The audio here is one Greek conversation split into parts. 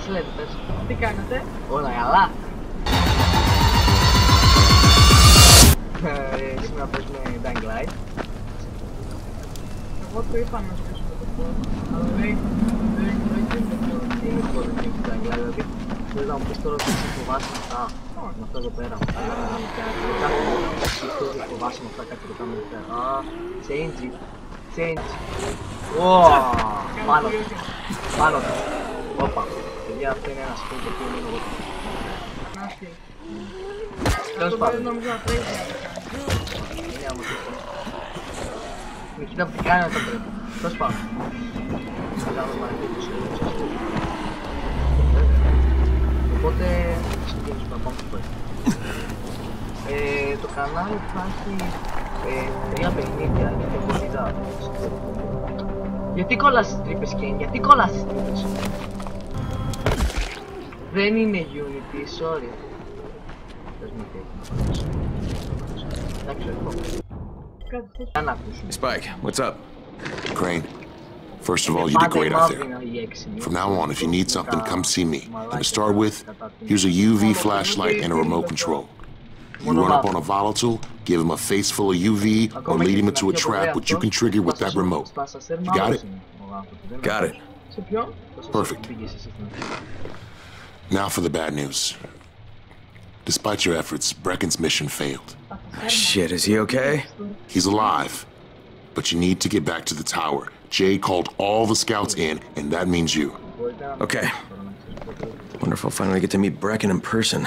Πώς λέτε, πες. Τι κάνετε? Όλα καλά. Σήμερα παίζουμε Dying Light. Εγώ το είπα να σβήσουμε το χώρο, αλλά δεν γίνεται το χώρο. Είναι χώρο και έχει Dying Light, δηλαδή θέλεις να μου πεις τώρα ότι σε φοβάσαι με αυτά, με αυτά εδώ πέρα. Αυτό δεν φοβάσαι με αυτά, κάτι ρωτάμε εδώ πέρα. Change it, change it. Πάνω του, πάνω του. Όπα, παιδιά αυτό είναι ένα σπίτι το οποίο είναι εγώ. Νάστη. Τέλος πάντων. Νομίζω να τρέχει να το κάνει. Είναι άμα το κάνω. Με κοίτα που τι κάνει να το πρέπει. Τέλος πάντων. Θα κάνουμε μαρκέτους. Οπότε, ξεκινήσουμε να πάμε στο πέρα. Το κανάλι θα έχει 3 παιχνίδια, είναι το κολλητά. Γιατί κολλάς τις τρύπες, Κέν, γιατί κολλάς τις τρύπες. Δεν είναι Unity, sorry. Πες μου τι έχει να πάρεις. Εντάξει, Spike, what's up? Crane, first of all, you did great out there. From now on, if you need something, come see me. And to start with, here's a UV flashlight and a remote control. You run up on a volatile, give him a face full of UV, or lead him into a trap which you can trigger with that remote. You got it? Got it. Perfect. Now for the bad news. Despite your efforts, Brecken's mission failed. Shit, is he okay? He's alive, but you need to get back to the tower. Jay called all the scouts in, and that means you. Okay. Wonder if I'll finally get to meet Brecken in person.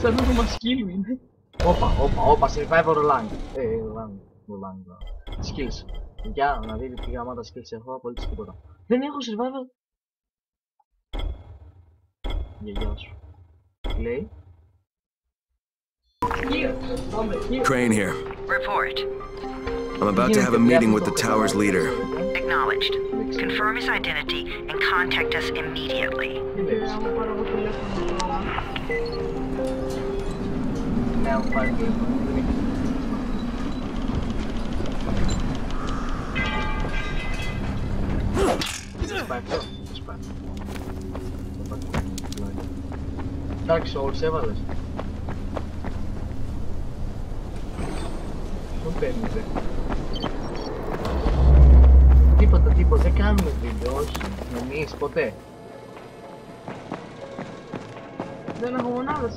Σαν να το μασκύλου είναι. Όπα, survivor Lang. Skills. Για να δείτε τι γαμάτα skills έχω, απολύτως τίποτα. Δεν έχω survivor. Γεια σου. Τι λέει? Crane here. Report. I'm about to have a meeting with the tower's leader. Acknowledged. Confirm his identity and contact us immediately. Να πάρω εγώ τηλέφωνο τώρα. Ναι, μου πάρει τηλέφωνο. Σπάει αυτό. Σπάει. Dark Souls έβαλες. Πού παίρνετε? Τίποτα, δεν κάνουμε βίντεο, όχι. Εμείς, ποτέ. Δεν έχω μονάδες,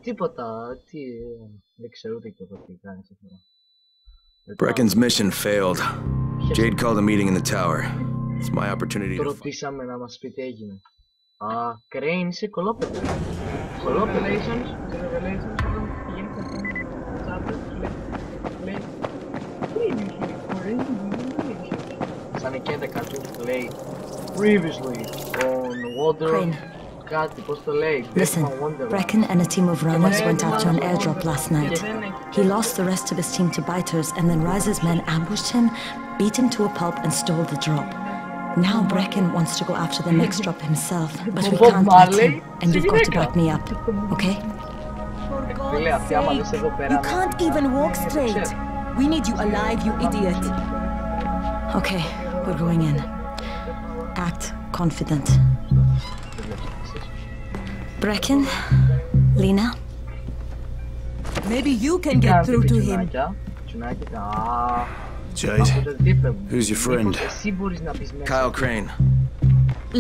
Τίποτα, δεν ξέρω ούτε και τι κάνεις αυτό. Brecken's mission failed. Jade called a meeting in the tower. It's my opportunity Το to... ρωτήσαμε να μας πει τι έγινε. Crane, είσαι κολόπεδο. Revelations, όταν πηγαίνεις από το chat, λέει Σαν εκεί 11 λέει Previously on Water. Crane. Κάτι, πώς το λέει? Listen, Brecken and a team of runners went after an airdrop last night. He lost the rest of his team to biters, and then Rise's men ambushed him, beat him to a pulp, and stole the drop. Now Brecken wants to go after the next drop himself, but we can't let him, and you've got to back me up, okay? You can't even walk straight. We need you alive, you idiot. Okay, we're going in. Act confident. Brecken, Lena. Maybe you can get through to him. Jade, who's your friend? Kyle Crane.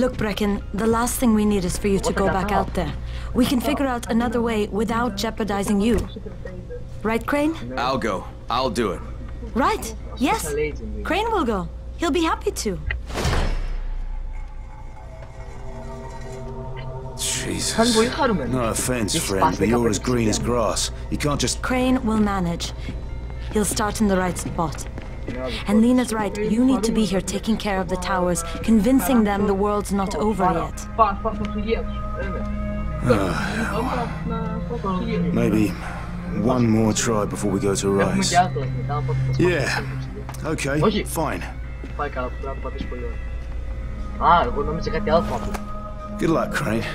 Look, Brecken, the last thing we need is for you to go back out there. We can figure out another way without jeopardizing you. Right, Crane? I'll go. I'll do it. Right, yes. Crane will go. He'll be happy to. Jesus. No offense, friend, but you're as green as grass. You can't just... Crane will manage. He'll start in the right spot. And Lena's right, you need to be here taking care of the towers, convincing them the world's not over yet. Maybe one more try before we go to Rise. Yeah. Okay, fine. Εγώ νόμιζα κάτι άλλο από αυτό. Good luck, Crane.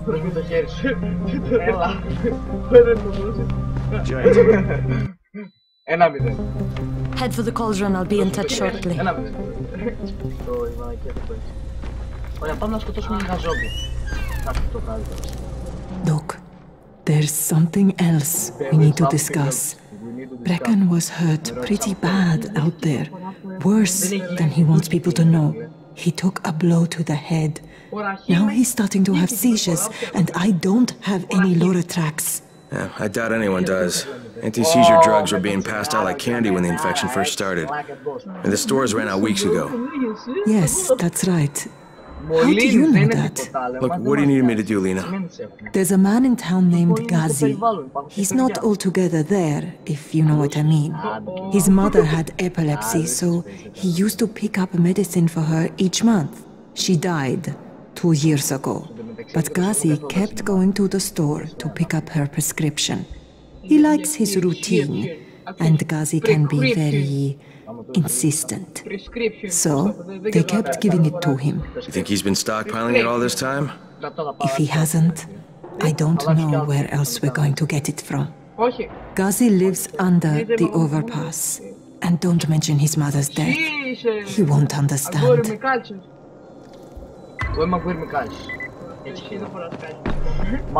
Δώσ' μου το χέρι σου. Έλα. Δεν το δώσεις. 1-0. Head for the cauldron, I'll be in touch shortly. 1-0. Το Ιβανακέφ που έχει. Ωραία, πάμε να σκοτώσουμε λίγα ζόμπι. Κάτι το καλύτερο. Look, there's something else we need to discuss. Brecken was hurt pretty bad out there. Worse than he wants people to know. He took a blow to the head. Now he's starting to have seizures, and I don't have any Loratrax. Yeah, I doubt anyone does. Anti-seizure drugs were being passed out like candy when the infection first started. And the stores ran out weeks ago. Yes, that's right. How do you know that? Look, what do you need me to do, Lena? There's a man in town named Ghazi. He's not altogether there, if you know what I mean. His mother had epilepsy, so he used to pick up medicine for her each month. She died 2 years ago, but Ghazi kept going to the store to pick up her prescription. He likes his routine, and Ghazi can be very insistent. So, they kept giving it to him. You think he's been stockpiling it all this time? If he hasn't, I don't know where else we're going to get it from. Ghazi lives under the overpass. And don't mention his mother's death. He won't understand.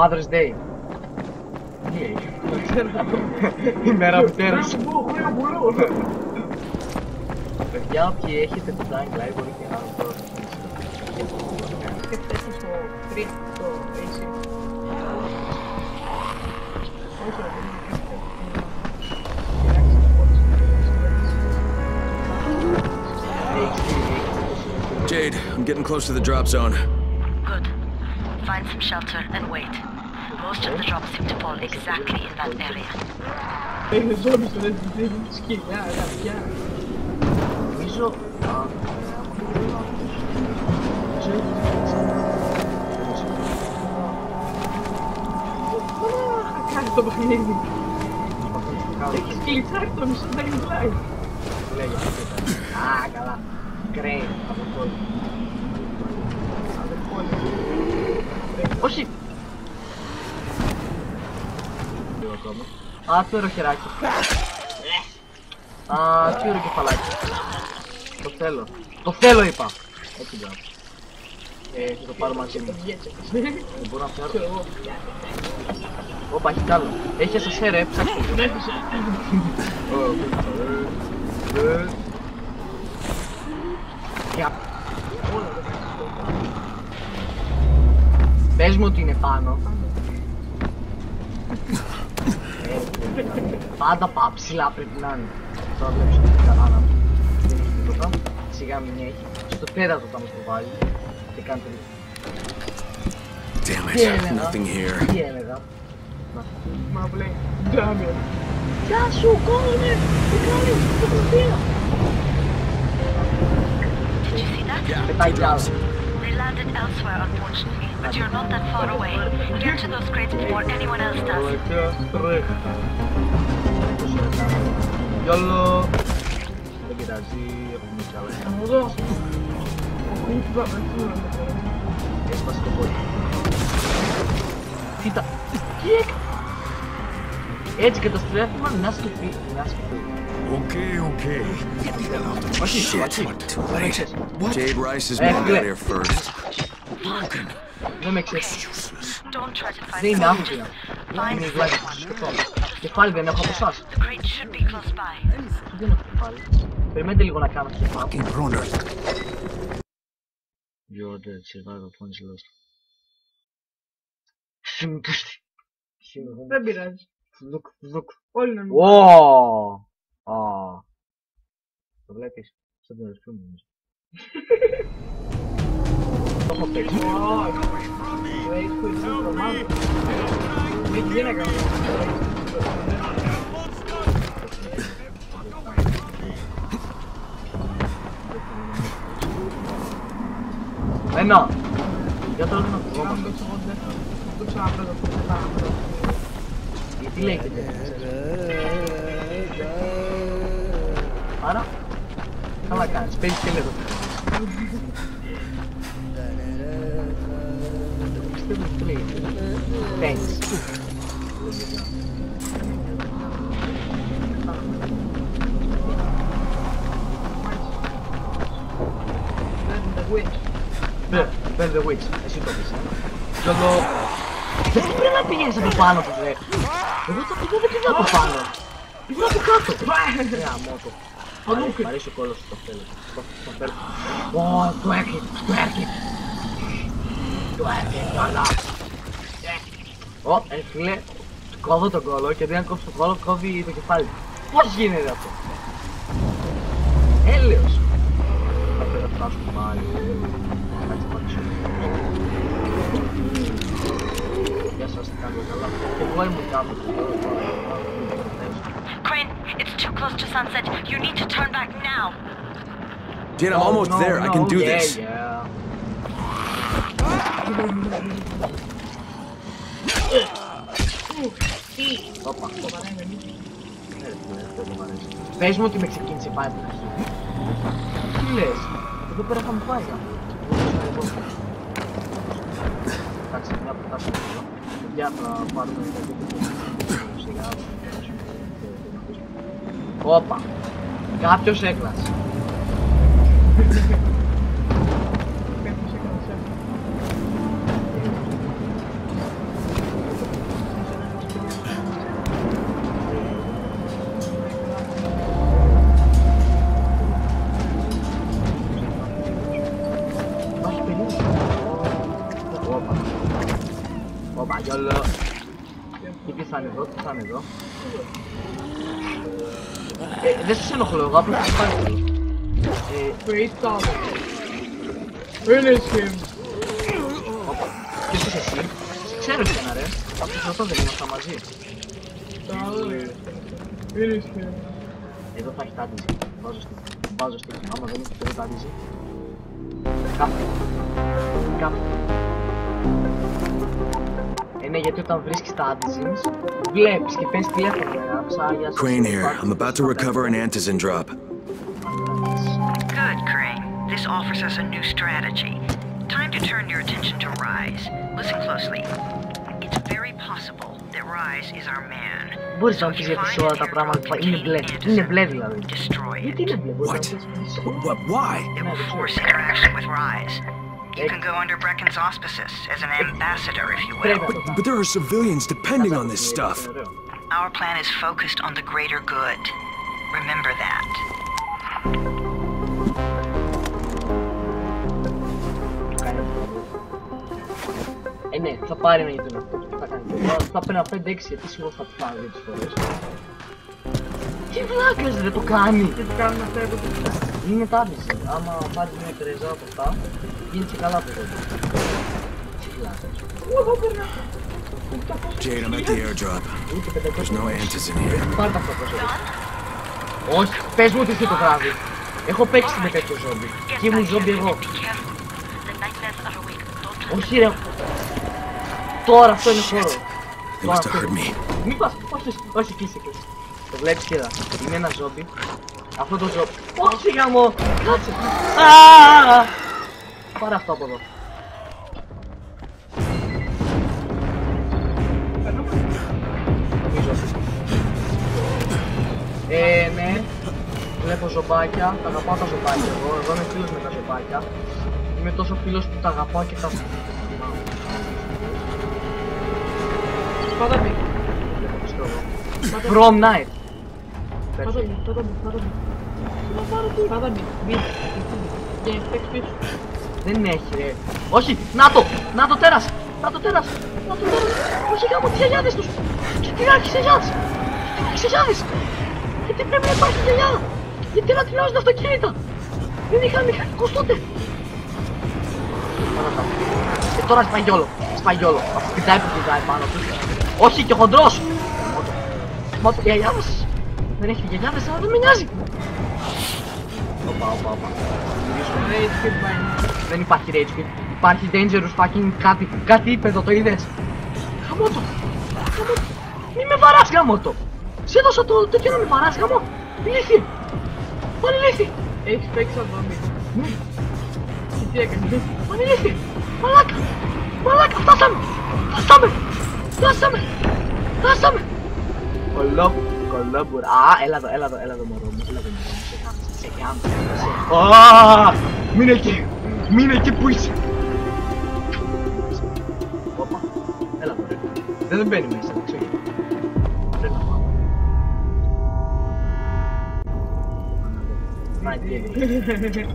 Mother's Day. Η μέρα μητέρας. Παιδιά, όποιοι έχετε το Dying Light μπορείτε να το Και φτάσεις στο 3, το AC. Jade, I'm getting close to the drop zone. Good. Find some shelter and wait. Most of the drops seem to fall exactly in that area. Είναι ζώμι στο Resident Evil, σκυλιά, γατιά. Νομίζω... Κάνει το παιχνίδι. Έχεις κλειτσάρει το μισό Dying Light. Λέγε, α, καλά. Κρέι, από πόλη. Όχι! Α, τι ωραίο χεράκι. Α, τι ωραίο κεφαλάκι. Το θέλω. Το θέλω είπα. Έτσι μπράβο. Θα το πάρω μαζί μου. Δεν μπορώ να φέρω. Όπα, έχει κι άλλο. Έχει εσασέ ρε, ψάξτε. Πες μου ότι είναι πάνω. Πάντα ψηλά πρέπει να είναι. Τώρα βλέπεις ότι κανάνα μου. Δεν έχει τίποτα. Σιγά μην έχει. Στο πέρατο θα μας το βάλει. Και κάνει τελείως. Damn it, nothing here. Τι έλεγα. Μα που λέει, damn it. Γεια σου, κόλλωνε! Τι κάνεις, φωτογραφία! Did you see that? Πετάει κι άλλο. They landed elsewhere, unfortunately, but you're not that far away. Get to those crates before anyone else does. Γιόλο! Δεν κοιτάζει, έχουμε κι άλλα. Θα δω. Όχι, τι πάμε, τι να το πω. Έσπασε το πόδι. Κοίτα! Τι έκανε! Έτσι και το στρέφουμε, μια σκεφτεί. Okay. Get the hell out of Όχι, Shit, too late. Jade Rice is Hey, out look. here first. Δεν με ξέρεις. Don't try to find Δεν είναι them. άφηνα. Είναι η βλάβη. Κεφάλι δεν έχω από εσάς. The crate should be close by. Δεν έχω κεφάλι. Περιμένετε λίγο να κάνω κεφάλι. fucking runner. Your dead survival points lost. Συμπούστη. Δεν πειράζει. Φλουκ. Όλοι να μην Wow. Το βλέπεις. Σαν τον ρευκό μου. Το έχω παίξει. Το έχεις που είσαι στο μάτι. Μίκη δεν έκανα. Ένα. Για τώρα να φοβόμαστε. Το ξαναπέζω. Γιατί λέγεται. Άρα, καλά κάνεις. Παίζεις και λίγο. Thanks. Burn the witch. Εσύ το πεις. Δεν πρέπει να πηγαίνεις από πάνω του, ρε. Εγώ θα πήγα από πάνω. Πήγα από κάτω. Μότο. Μ' αρέσει ο κόλλος, το θέλω. Το φέρω. Ω, το έρχεται, το έρχεται. Το έρχεται όλα. Ω, φίλε, κόβω τον κόλλο και δεν κόψω τον κόλλο, κόβει το κεφάλι. Πώς γίνεται αυτό? Έλεος. Θα πρέπει να φτάσουμε πάλι. Κάτσε πάλι. Γεια σας, τι κάνετε καλά? Και εγώ ήμουν κάπου. Crane, it's too close to sunset. You need to turn back now. Dude, I'm almost there. I can do this. Όπα. Πες μου ότι με ξεκίνησε πάλι την αρχή. Τι λες? Εδώ πέρα θα μου πάει. Εντάξει, μια που φτάσουμε εδώ. Για θα πάρουμε σιγά. Όπα. Κάποιος έκλασε. Όπα, γιόλο. Τι θα είναι εδώ, τι θα είναι εδώ. Δεν σας ενοχλώ, εγώ απλά θα πάρει. Wait up. Finish him. Όπα, ποιος είσαι εσύ? Ξέρω εσένα ρε, από τους ρωτώ δεν ήμασταν μαζί. Finish him. Εδώ θα έχει τάντιζι, βάζω στίχημα, άμα δεν έχει εδώ τάντιζι. Κάπου. Ναι, γιατί όταν βρίσκεις τα antizins, βλέπεις και παίρνεις τηλέφωνο να ψάγιας. Crane here. I'm about to recover an antizin drop. Good, Crane. This offers us a new strategy. Time to turn your attention to Rise. Listen closely. It's very possible that Rise is our man. Μπορείς να πεις γιατί σε όλα τα πράγματα που είναι μπλε. Είναι μπλε δηλαδή. Γιατί είναι μπλε? What? Why? It will force interaction with Rise. You can go under Brecken's auspices as an ambassador, if you will. But there are civilians depending on this stuff. Our plan is focused on the greater good. Remember that. Ναι, θα πάρει ένα γείτονα αυτό. Θα κάνει. Θα παίρνει 5-6 γιατί σίγουρα θα πάρει τις φορές. Τι βλάκες δεν το κάνει. Τι το κάνουν αυτά εδώ. Είναι τάπηση. Άμα πάρεις μια τρεζά από αυτά, γίνεται καλά από εδώ. Τι βλάκες. Εγώ παίρνω. Jade, I'm at the airdrop. There's no antizin here. Πάρτε αυτό το ζόμπι. Όχι, πες μου ότι είσαι το βράδυ. Έχω παίξει με τέτοιο ζόμπι. Και ήμουν ζόμπι εγώ. Όχι ρε. Τώρα αυτό είναι χώρο. They must have heard me. Μην πας, όχι κλείσε. Το βλέπεις κοίτα. Είναι ένα ζόμπι. Αυτό το ζόμπι. Όχι γαμό. Κάτσε. Πάρε αυτό από εδώ. Ναι. Βλέπω ζωμπάκια. Τα αγαπάω τα ζωμπάκια εγώ. Εγώ είμαι φίλος με τα ζωμπάκια. Είμαι τόσο φίλος που τα αγαπάω και τα θυμάμαι. Πάτα μπει. From night. Πάτα μπει. Και παίξ πίσω. Δεν έχει ρε. Όχι, να το τέρας. Να το τέρας. Όχι γάμο τις γιαγιάδες τους. Και τι άρχισε γιαγιάδες. Γιατί πρέπει να υπάρχει γιαγιάδα. Γιατί να τυλάζουν αυτοκίνητα. Δεν είχαν μηχανικούς τότε. Τώρα σπάει όλο. Αυτό πηδάει που πηδάει πάνω του. Όχι και χοντρός. Μα το γιαγιάδες. Δεν έχει γιαγιάδες αλλά δεν με νοιάζει. Όπα. Δεν υπάρχει rage quit. Υπάρχει dangerous fucking κάτι ύπεδο, το είδες. Γαμώτο. Μη με βαράς γαμώτο. Σε έδωσα το τέτοιο να με βαράς γαμό. Λύθη. Πάλι λύθη. Έχεις παίξει σαν ζόμπι. Ναι. Και τι έκανες. Πάλι λύθη. Μαλάκα. Μαλάκα, φτάσαμε! Κολόμπουρα. Α, έλα εδώ μωρό μου, σε κάμψε. Μείνε εκεί που είσαι. Όπα, έλα εδώ ρε. Δεν μπαίνει μέσα, δεν ξέρω. Πρέπει να πάμε.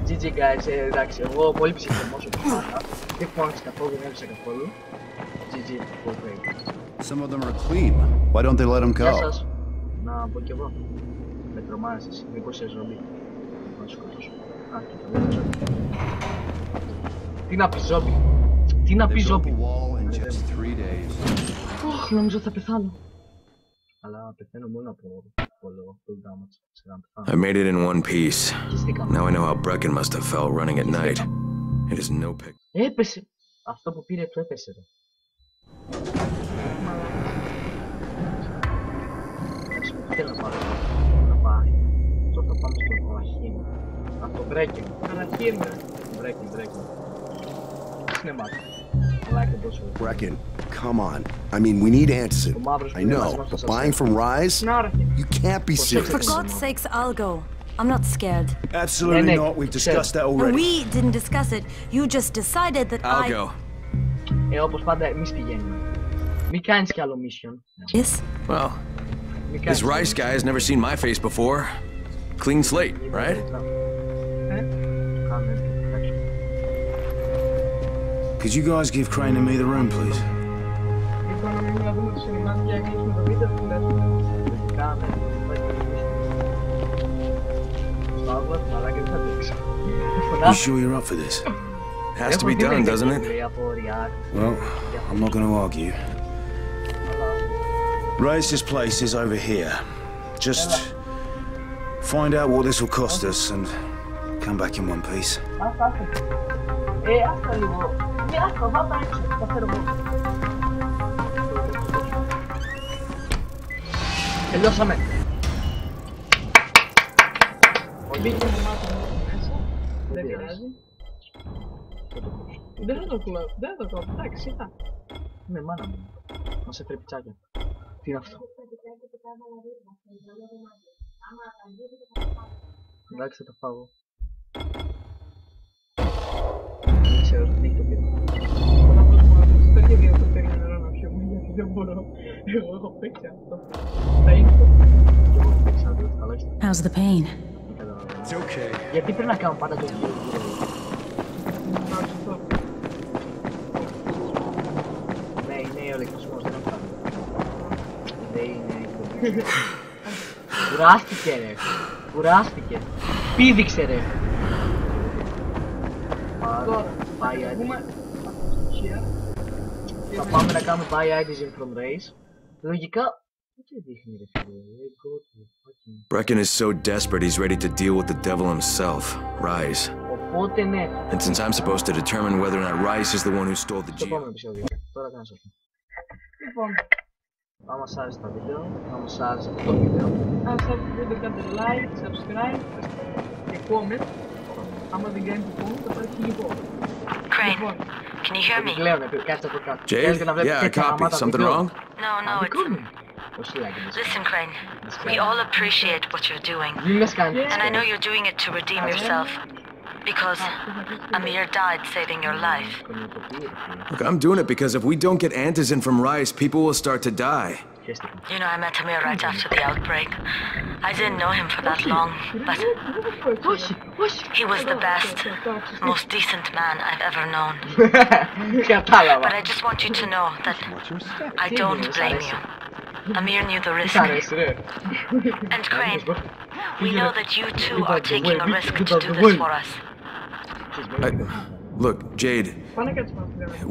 GG guys, εντάξει, εγώ πολύ ψυχραιμός όπως πάντα. Δεν φώναξα καθόλου, δεν έλειψα καθόλου. GG, for great. Some of them are clean. Why don't they let them Γεια go? σας. Να πω κι εγώ. Με τρομάζεις, μήπως σε ζόμπι. Να σκοτώσω. Α, κοίτα, δεν είναι ζόμπι. Τι να πει ζόμπι. Ωχ, νομίζω θα πεθάνω. Αλλά πεθαίνω μόνο από πολλό damage. I made it in one piece. Now I know how Brecken must have felt running at night. It is no pick. Έπεσε. Αυτό που πήρε του έπεσε ρε. Θέλω να πάρω. Να πάει. Τώρα θα πάμε στο Ραχίμ. Αυτό Brecken. Ραχίμ. Brecken. Είναι μάτι. Brecken, come on. I mean, we need Anderson. I know, but buying from Rise? You can't be serious. For God's sakes, I'll go. I'm not scared. Absolutely not. We've discussed that already. We didn't discuss it. You just decided that I'll go. Όπως πάντα, εμείς πηγαίνουμε. Μη κάνεις κι άλλο mission. Yes? Well, this Rice guy has never seen my face before. Clean slate, right? Could you guys give Crane and me the room, please? You sure you're up for this? It has to be done, doesn't it? Well, I'm not going to argue. Rice's place is over here. Just find out what this will cost us and come back in one piece. Τελειώσαμε. Μπήκε μου μάθαμε μέσα. Δεν πειράζει. Δεν θα το κλώ. Δεν θα το κλώ. Εντάξει, σιγά. Ναι, μάνα μου. Να σε τρεπιτσάκια. Τι είναι αυτό. Εντάξει, θα το φάω. Δεν ξέρω, τι το πήρα. Όταν πρώτα μου το ίδιο το περιμένω να πιω μου γιατί δεν μπορώ. Εγώ έχω παίξει αυτό. Θα ήρθω. How's the pain? It's okay. Γιατί πρέπει να κάνω πάντα το ίδιο. Ναι, είναι ο ηλεκτρισμός, δεν είναι αυτό. Δεν είναι. Κουράστηκε ρε. Κουράστηκε. Πήδηξε ρε. Πάει θα πάμε να κάνουμε buy Edison from Race. Λογικά, τι δείχνει ρε φίλε. Brecken is so desperate he's ready to deal with the devil himself, Rise. Οπότε ναι. And since I'm supposed to determine whether or not Rise is the one who stole the Στο geo. επόμενο επεισόδιο. Τώρα κάνω σωστό. Λοιπόν, άμα σ' άρεσε τα βίντεο, άμα σ' άρεσε αυτό το βίντεο. αν σας άρεσε το βίντεο κάντε like, subscribe και comment. Άμα δεν κάνετε comment θα πάρει χιλικό. Crane, can you hear me? Πλέον, κάτσε από κάτω. Jade? Yeah, I copy. Something wrong? No, listen, Crane. We all appreciate what you're doing. And I know you're doing it to redeem yourself. Because Amir died saving your life. Look, I'm doing it because if we don't get Antizin from Rise, people will start to die. You know, I met Amir right after the outbreak. I didn't know him for that long, but he was the best, most decent man I've ever known. But I just want you to know that I don't blame you. Amir knew the risk. And Crane, we know that you too are taking a risk to do this for us. Look, Jade,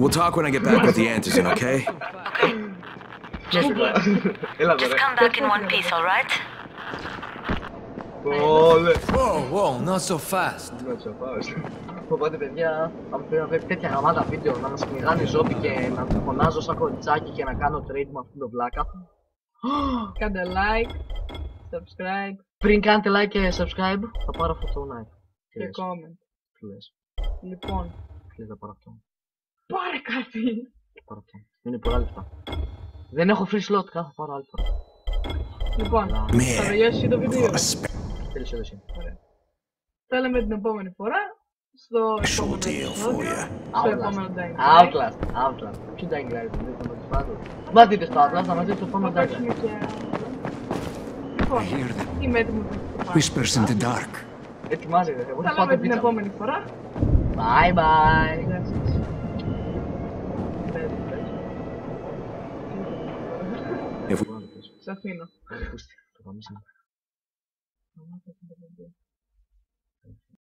we'll talk when I get back with the Antizin, okay? Okay. Just come back in one piece, alright? Whoa, not so fast. Οπότε παιδιά, αν πρέπει να βλέπει τέτοια γαμάτα βίντεο, να μας κυνηγάνε ζόμπι και να φωνάζω σαν κοριτσάκι και να κάνω trade με αυτόν τον βλάκα. Κάντε like, subscribe Πριν κάνετε like και subscribe, θα πάρω αυτό το like. και comment. Τι λες. Λοιπόν, Τι λες θα πάρω αυτό. πάρε! Πάρε κάτι. Πάρε αυτό. Είναι πολλά λεφτά. Δεν έχω free slot, κάθε πάρω άλλη φορά. Λοιπόν, θα τελειώσει το βίντεο. Τέλειωσε εσύ. Ωραία. Τα λέμε την επόμενη φορά. Στο επόμενο Dying Light. Outlast. Ποιο Dying Light, δεν θα μας πάρω. Μα δείτε στο Outlast, θα μας δείτε στο επόμενο Dying Light. Λοιπόν, είμαι έτοιμο να Whispers in the dark. Ετοιμάζεται, εγώ θα τα πάω λέμε την την πίτσα. επόμενη φορά. Bye bye. Σε αφήνω. Το πάμε